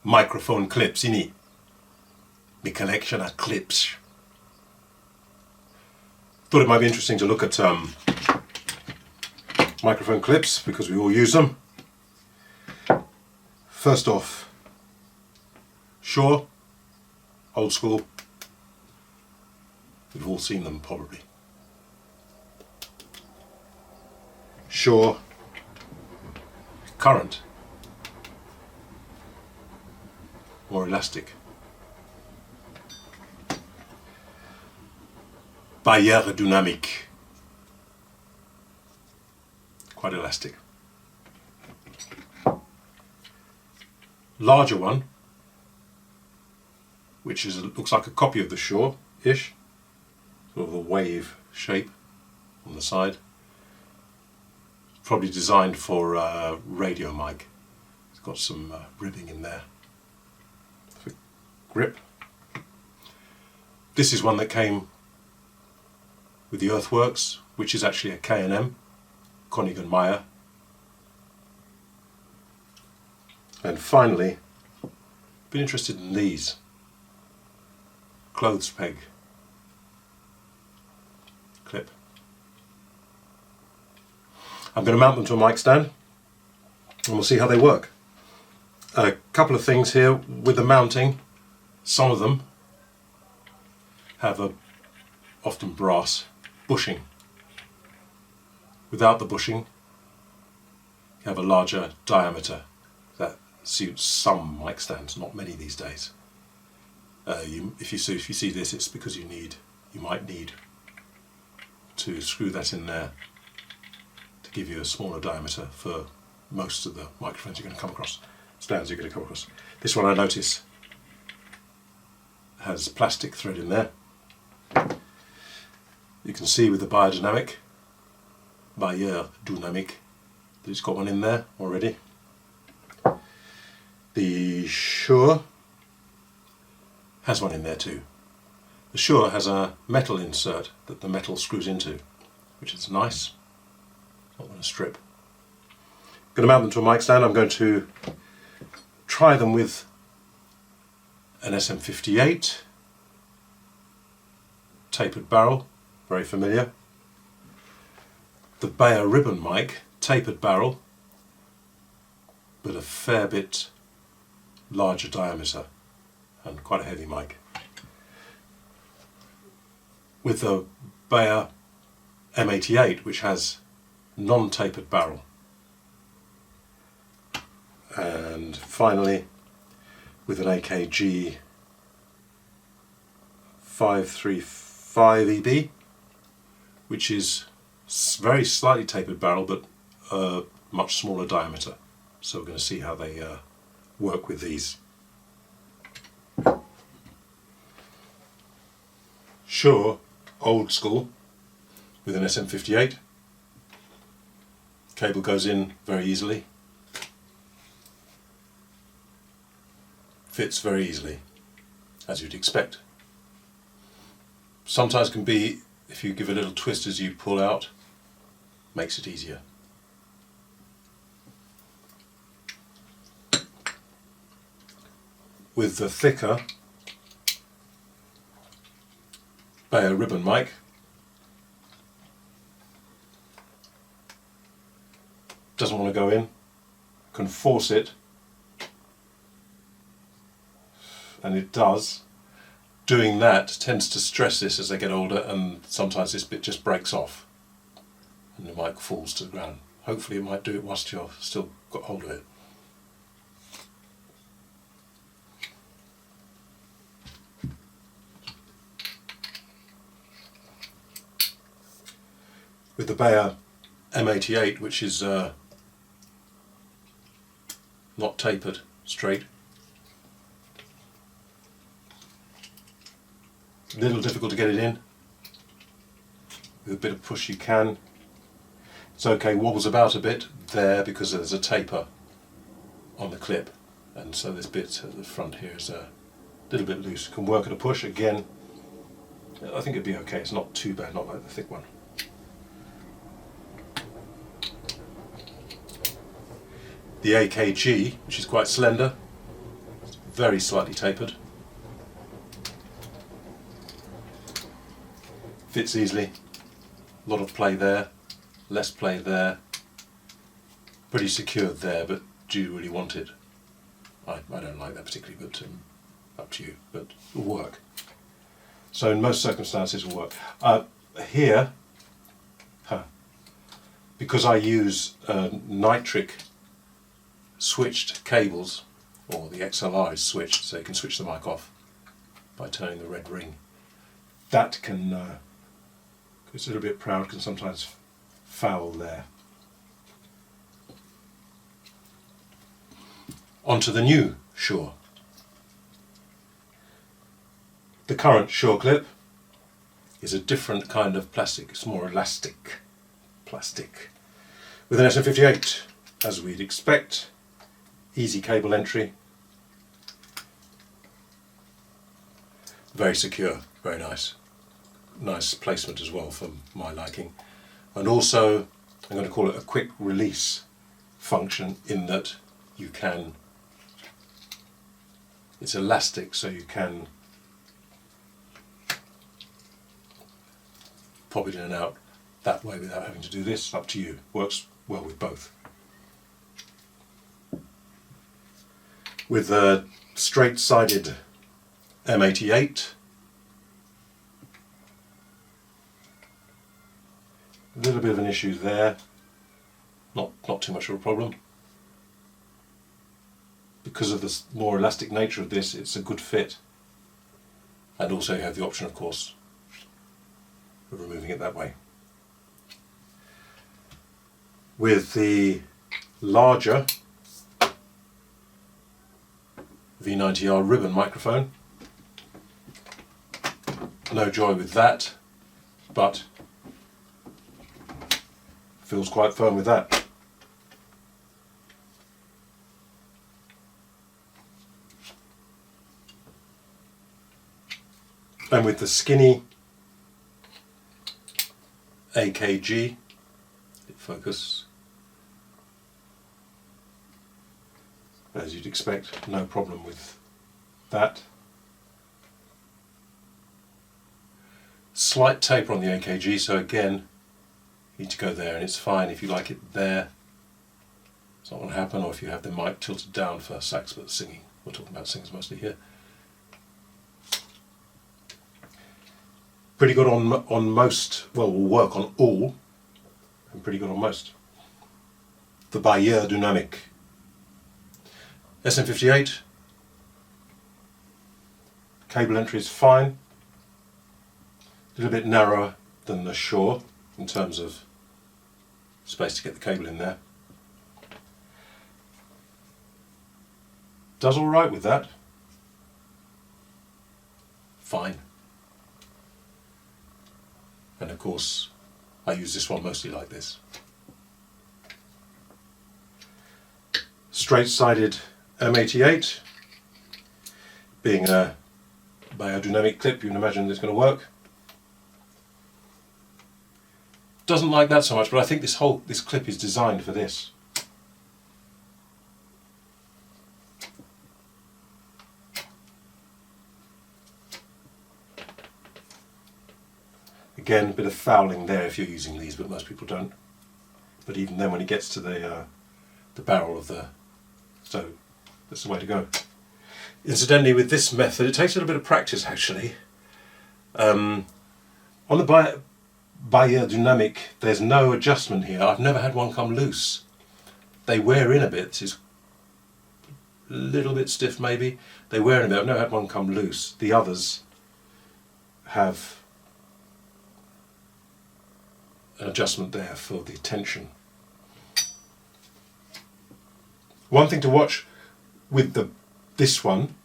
microphone clips, innit? My collection of clips. Thought it might be interesting to look at microphone clips because we all use them. First off, Shure, old school. We've all seen them probably. Shure, current, more elastic. Barrière dynamique, quite elastic. Larger one, which looks like a copy of the Shure-ish, sort of a wave shape on the side. Probably designed for radio mic. It's got some ribbing in there for grip. This is one that came with the Earthworks, which is actually a K&M, Koenig & Meyer. And finally, been interested in these clothes peg clip. I'm going to mount them to a mic stand and we'll see how they work. A couple of things here with the mounting. Some of them have a often brass bushing. Without the bushing, you have a larger diameter. That suits some mic stands, not many these days. If you see this, it's because you might need to screw that in there to give you a smaller diameter for most of the microphones you're going to come across, stands you're going to come across. This one I notice has plastic thread in there. You can see with the barrière dynamique, that it's got one in there already. The Shure has one in there too. The Shure has a metal insert that the metal screws into, which is nice. Not going to strip. I'm going to mount them to a mic stand. I'm going to try them with an SM58 tapered barrel, very familiar. The Beyer ribbon mic, tapered barrel, but a fair bit larger diameter and quite a heavy mic. With the Beyer M88, which has non-tapered barrel. And finally, with an AKG 535 EB, which is very slightly tapered barrel but a much smaller diameter. So we're going to see how they work with these. Shure, old school, with an SM58. Cable goes in very easily. Fits very easily, as you'd expect. Sometimes can be, if you give a little twist as you pull out, makes it easier. With the thicker Beyer ribbon mic, doesn't want to go in, can force it, and it does. Doing that tends to stress this as they get older, and sometimes this bit just breaks off and the mic falls to the ground. Hopefully it might do it whilst you're still got hold of it. With the Beyer M88, which is not tapered straight, a little difficult to get it in. With a bit of push you can. It's okay, wobbles about a bit there because there's a taper on the clip, and so this bit at the front here is a little bit loose. Can work at a push again. I think it'd be okay, it's not too bad, not like the thick one. The AKG, which is quite slender, very slightly tapered. Fits easily. A lot of play there, less play there. Pretty secured there, but do you really want it? I don't like that particularly, but up to you, but it'll work. So in most circumstances it will work. Here, because I use nitric switched cables, or the XLR is switched, so you can switch the mic off by turning the red ring. That can, it's a little bit proud, can sometimes foul there. Onto the new Shure. The current Shure clip is a different kind of plastic. It's more elastic plastic. With an SM58, as we'd expect, easy cable entry, very secure, very nice. Nice placement as well for my liking. And also, I'm going to call it a quick release function, in that you can, it's elastic, so you can pop it in and out that way without having to do this. Up to you. Works well with both. With a straight-sided M88, a little bit of an issue there. Not too much of a problem. Because of the more elastic nature of this, it's a good fit. And also you have the option, of course, of removing it that way. With the larger V90R ribbon microphone, no joy with that, but feels quite firm with that. And with the skinny AKG, focus, as you'd expect, no problem with that. Slight taper on the AKG, so again, you need to go there, and it's fine if you like it there. It's not going to happen, or if you have the mic tilted down for sax but singing. We're talking about singers mostly here. Pretty good on most, well, will work on all, and pretty good on most. The Beyerdynamic SM58, cable entry is fine, a little bit narrower than the Shure in terms of space to get the cable in there. Does alright with that, fine. And of course, I use this one mostly like this. Straight-sided M88, being a Beyerdynamic clip, you can imagine it's going to work. Doesn't like that so much, but I think this clip is designed for this. Again, a bit of fouling there if you're using these, but most people don't. But even then, when it gets to the barrel of the stove, that's the way to go. Incidentally, with this method, it takes a little bit of practice actually. On the Beyerdynamic, there's no adjustment here. I've never had one come loose. They wear in a bit. It's a little bit stiff maybe. They wear in a bit. I've never had one come loose. The others have an adjustment there for the tension. One thing to watch with this one,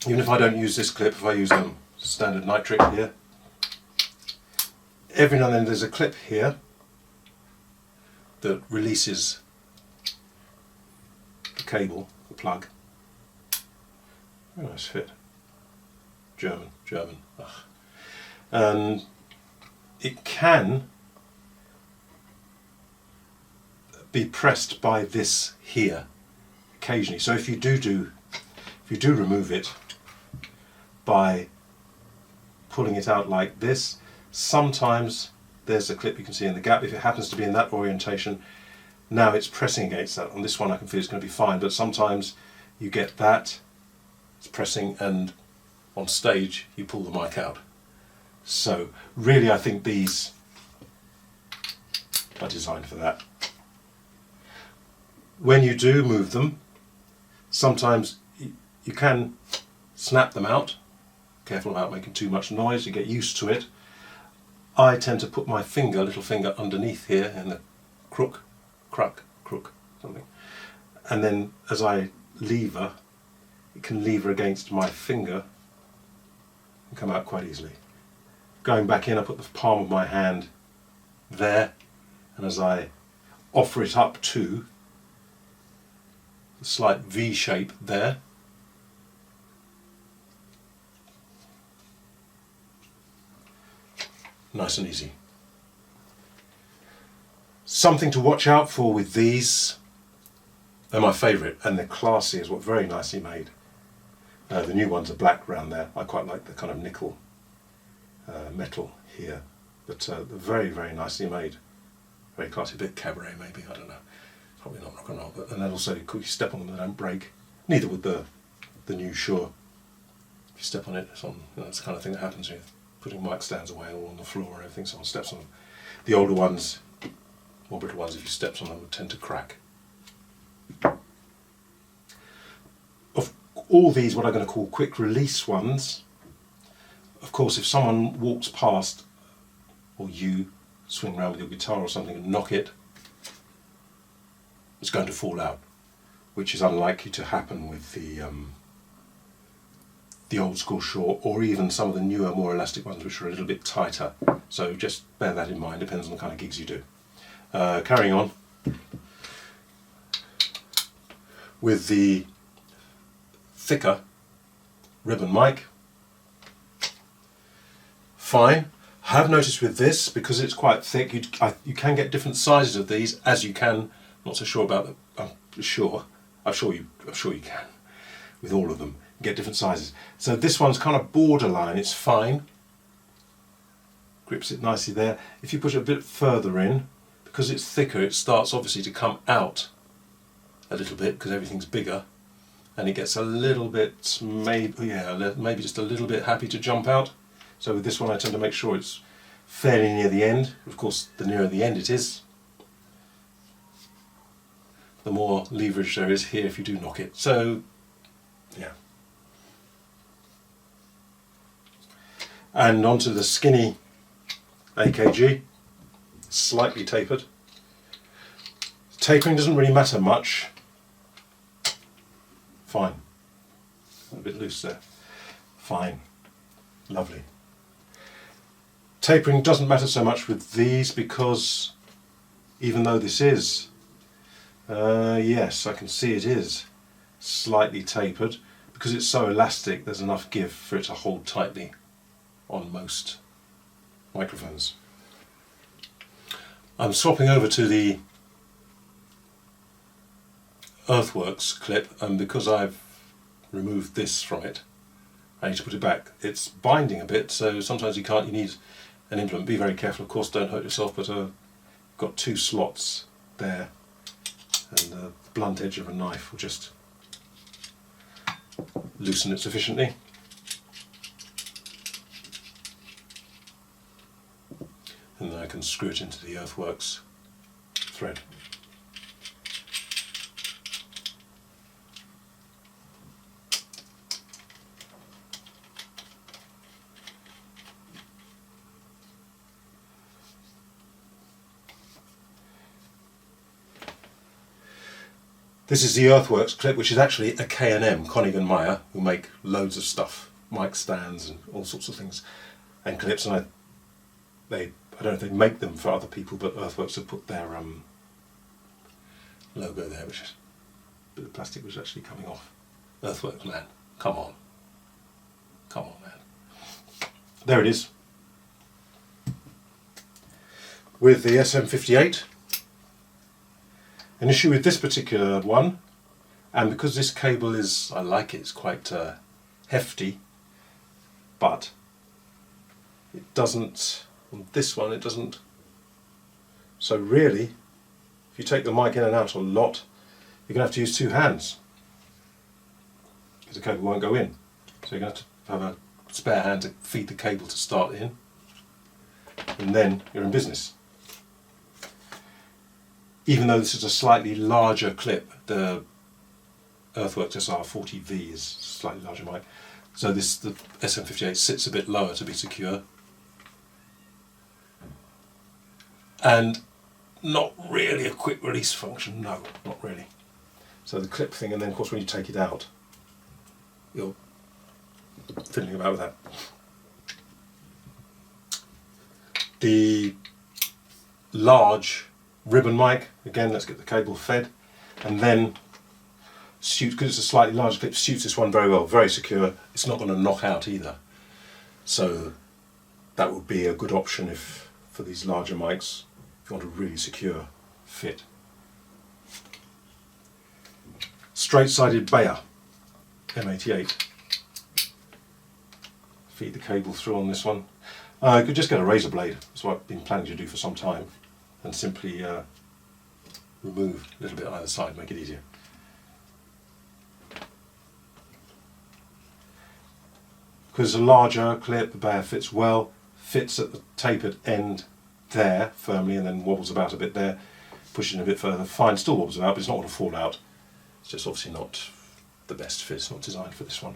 even if I don't use this clip, if I use standard nitric here, every now and then there's a clip here that releases the cable, the plug. Very nice fit. German. Ugh. And it can be pressed by this here occasionally. So if you do if you do remove it by pulling it out like this, sometimes there's a clip you can see in the gap. If it happens to be in that orientation, now it's pressing against that. On this one I can feel it's going to be fine, but sometimes you get that, it's pressing, and on stage you pull the mic out. So really I think these are designed for that. When you do move them, sometimes you can snap them out. Careful about making too much noise, you get used to it. I tend to put my little finger underneath here in the crook, something. And then as I lever, it can lever against my finger and come out quite easily. Going back in, I put the palm of my hand there, and as I offer it up to the slight V shape there, nice and easy. Something to watch out for with these, they're my favourite, and they're classy as well, very nicely made. The new ones are black round there. I quite like the kind of nickel metal here, but they're very, very nicely made. Very classy, a bit cabaret maybe, I don't know. Probably not rock and roll, but, and then also you step on them, they don't break. Neither would the new Shure. If you step on it, it's on, that's the kind of thing that happens with putting mic stands away all on the floor and everything, someone steps on them. The older ones, more brittle ones, if you stepped on them, would tend to crack. Of all these, what I'm going to call quick release ones, of course, if someone walks past, or you swing around with your guitar or something and knock it, it's going to fall out, which is unlikely to happen with the old school Shure, or even some of the newer, more elastic ones, which are a little bit tighter. So just bear that in mind, depends on the kind of gigs you do. Carrying on with the thicker ribbon mic. Fine. I have noticed with this, because it's quite thick, you can get different sizes of these, as you can. Not so sure about them. I'm sure you can. With all of them, get different sizes. So this one's kind of borderline. It's fine. Grips it nicely there. If you push it a bit further in, because it's thicker, it starts obviously to come out a little bit because everything's bigger, and it gets a little bit, maybe just a little bit happy to jump out. So with this one I tend to make sure it's fairly near the end. Of course, the nearer the end it is, the more leverage there is here if you do knock it. So, yeah. And onto the skinny AKG, slightly tapered. Tapering doesn't really matter much. Fine. A bit loose there. Fine. Lovely. Tapering doesn't matter so much with these, because even though this is, yes, I can see it is slightly tapered, because it's so elastic there's enough give for it to hold tightly on most microphones. I'm swapping over to the Earthworks clip, and because I've removed this from it, I need to put it back. It's binding a bit, so sometimes you need an implement. Be very careful, of course, don't hurt yourself, but got two slots there, and the blunt edge of a knife will just loosen it sufficiently. And then I can screw it into the Earthworks thread. This is the Earthworks clip, which is actually a K&M, Konig and Meyer, who make loads of stuff, mic stands and all sorts of things, and clips. And I don't know if they make them for other people, but Earthworks have put their logo there, which is a bit of plastic was actually coming off. Earthworks, man, come on, man. There it is. With the SM58. An issue with this particular one, And because this cable is, I like it, it's quite hefty, but it doesn't, on this one it doesn't. So really, if you take the mic in and out a lot, you're going to have to use two hands, because the cable won't go in. So you're going to have a spare hand to feed the cable to start in, and then you're in business. Even though this is a slightly larger clip, the Earthworks SR40V is a slightly larger mic, so the SM58 sits a bit lower to be secure, and not really a quick release function, no, not really. So the clip thing, and then of course when you take it out, you're fiddling about with that. The large ribbon mic, again, let's get the cable fed, and then because it's a slightly larger clip, suits this one very well, very secure. It's not going to knock out either, so that would be a good option if for these larger mics, if you want a really secure fit. Straight-sided Bayer M88. Feed the cable through on this one. You could just get a razor blade, that's what I've been planning to do for some time, and simply remove a little bit on either side, make it easier. Because it's a larger clip, the Bayer fits well, fits at the tapered end there firmly, and then wobbles about a bit there, pushing a bit further, fine, still wobbles about, but it's not going to fall out. It's just obviously not the best fit, it's not designed for this one.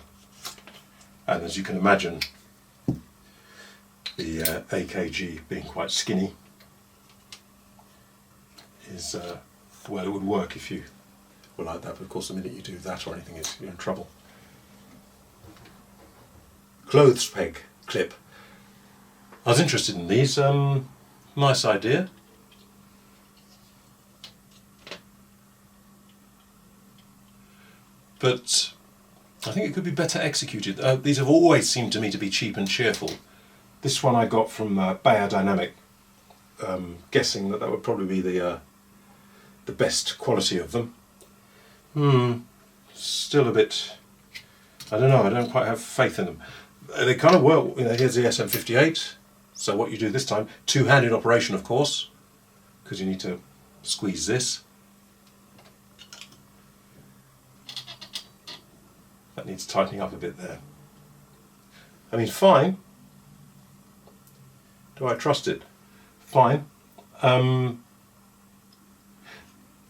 And as you can imagine, the AKG being quite skinny is, well, it would work if you were like that, but of course the minute you do that or anything, you're in trouble. Clothes peg clip. I was interested in these, nice idea. But I think it could be better executed. These have always seemed to me to be cheap and cheerful. This one I got from Bayer Dynamic, guessing that would probably be the best quality of them. Still a bit, I don't know, I don't quite have faith in them. They kind of work, here's the SM58, so what you do this time, two-handed operation of course, because you need to squeeze this. That needs tightening up a bit there. I mean, fine. Do I trust it? Fine. The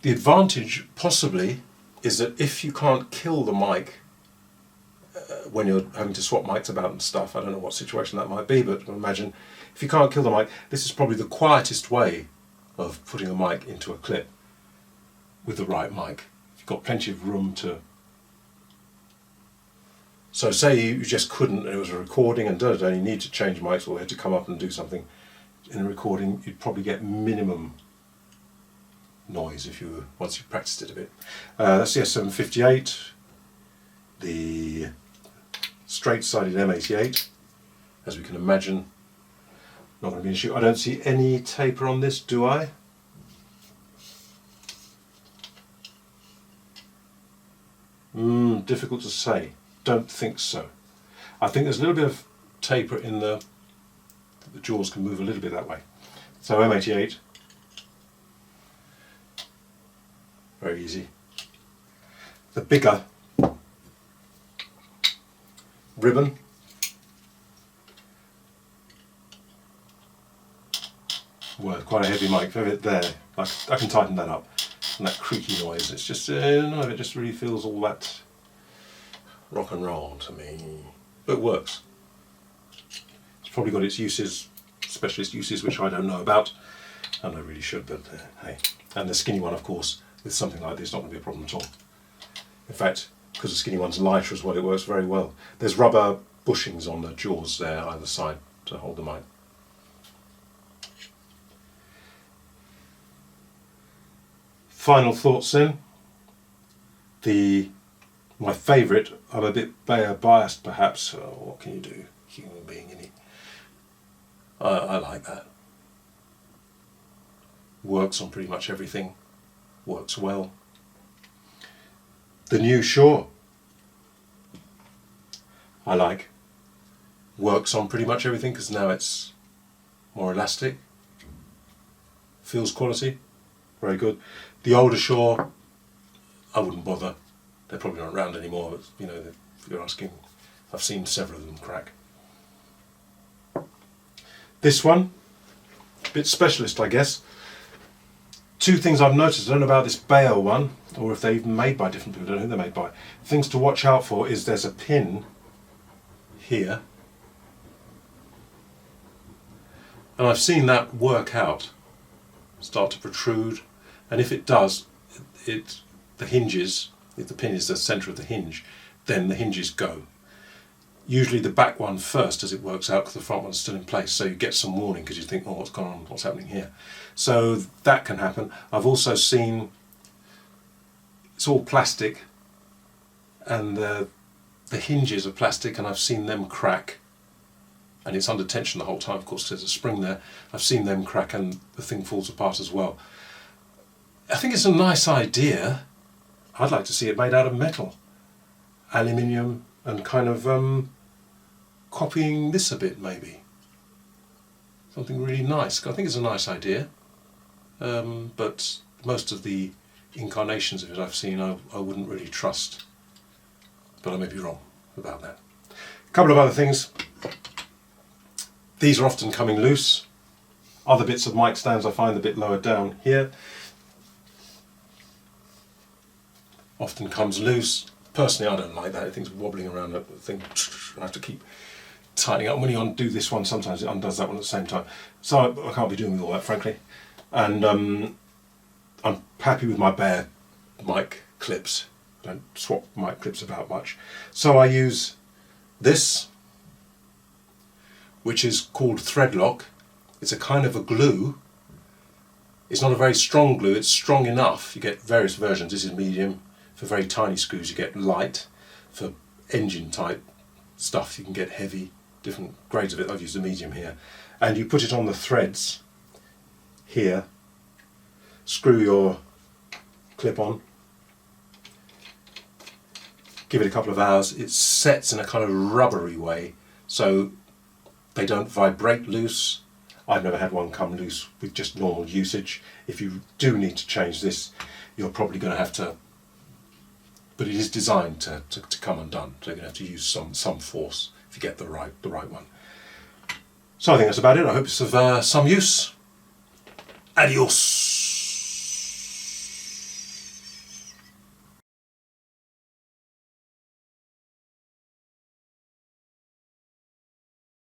advantage, possibly, is that if you can't kill the mic when you're having to swap mics about and stuff, I don't know what situation that might be, but imagine if you can't kill the mic, this is probably the quietest way of putting a mic into a clip with the right mic. You've got plenty of room to. So say you just couldn't, and it was a recording and you need to change mics or you had to come up and do something in a recording, you'd probably get minimum noise if you once you practiced it a bit. That's the SM58, the straight-sided M88, as we can imagine, not going to be an issue. I don't see any taper on this, do I? Difficult to say. Don't think so. I think there's a little bit of taper in the jaws can move a little bit that way. So M88, very easy. The bigger ribbon, well, quite a heavy mic, there, I can tighten that up, and that creaky noise, it's just, none of it just really feels all that rock and roll to me, but it works. It's probably got its uses, specialist uses, which I don't know about, and I really should, but hey. And the skinny one, of course, with something like this, not going to be a problem at all. In fact, because the skinny one's lighter as well, it works very well. There's rubber bushings on the jaws there, either side, to hold the mic. Final thoughts then. My favourite, I'm a bit Bayer biased perhaps, what can you do, human being, innit? I like that. Works on pretty much everything, works well. The new Shaw. I like. Works on pretty much everything because now it's more elastic. Feels quality. Very good. The older Shaw, I wouldn't bother. They're probably not around anymore, but you know, if you're asking, I've seen several of them crack. This one, a bit specialist, I guess. Two things I've noticed, I don't know about this Bayer one, or if they're even made by different people, I don't know who they're made by. Things to watch out for is there's a pin here, and I've seen that work out, start to protrude, and if it does, the hinges, if the pin is the centre of the hinge, then the hinges go. Usually the back one first as it works out because the front one's still in place, so you get some warning because you think, oh, what's going on, what's happening here? So that can happen. I've also seen, it's all plastic, and the hinges are plastic, and I've seen them crack, and it's under tension the whole time, of course there's a spring there. I've seen them crack and the thing falls apart as well. I think it's a nice idea. I'd like to see it made out of metal, aluminium, and kind of copying this a bit maybe. Something really nice. I think it's a nice idea, but most of the incarnations of it I've seen I wouldn't really trust, but I may be wrong about that. A couple of other things. These are often coming loose. Other bits of mic stands I find a bit lower down here. Often comes loose. Personally, I don't like that. Things wobbling around that thing. I have to keep tightening up. When you undo this one, sometimes it undoes that one at the same time. So I can't be doing with all that, frankly. And I'm happy with my bare mic clips. I don't swap mic clips about much. So I use this, which is called Threadlock. It's a kind of a glue. It's not a very strong glue. It's strong enough. You get various versions. This is medium. For very tiny screws you get light. For engine type stuff you can get heavy, different grades of it. I've used the medium here. And you put it on the threads here, screw your clip on, give it a couple of hours. It sets in a kind of rubbery way so they don't vibrate loose. I've never had one come loose with just normal usage. If you do need to change this, you're probably going to have to, but it is designed to come undone, so you're going to have to use some force if you get the right one. So I think that's about it. I hope it's of some use. Adios.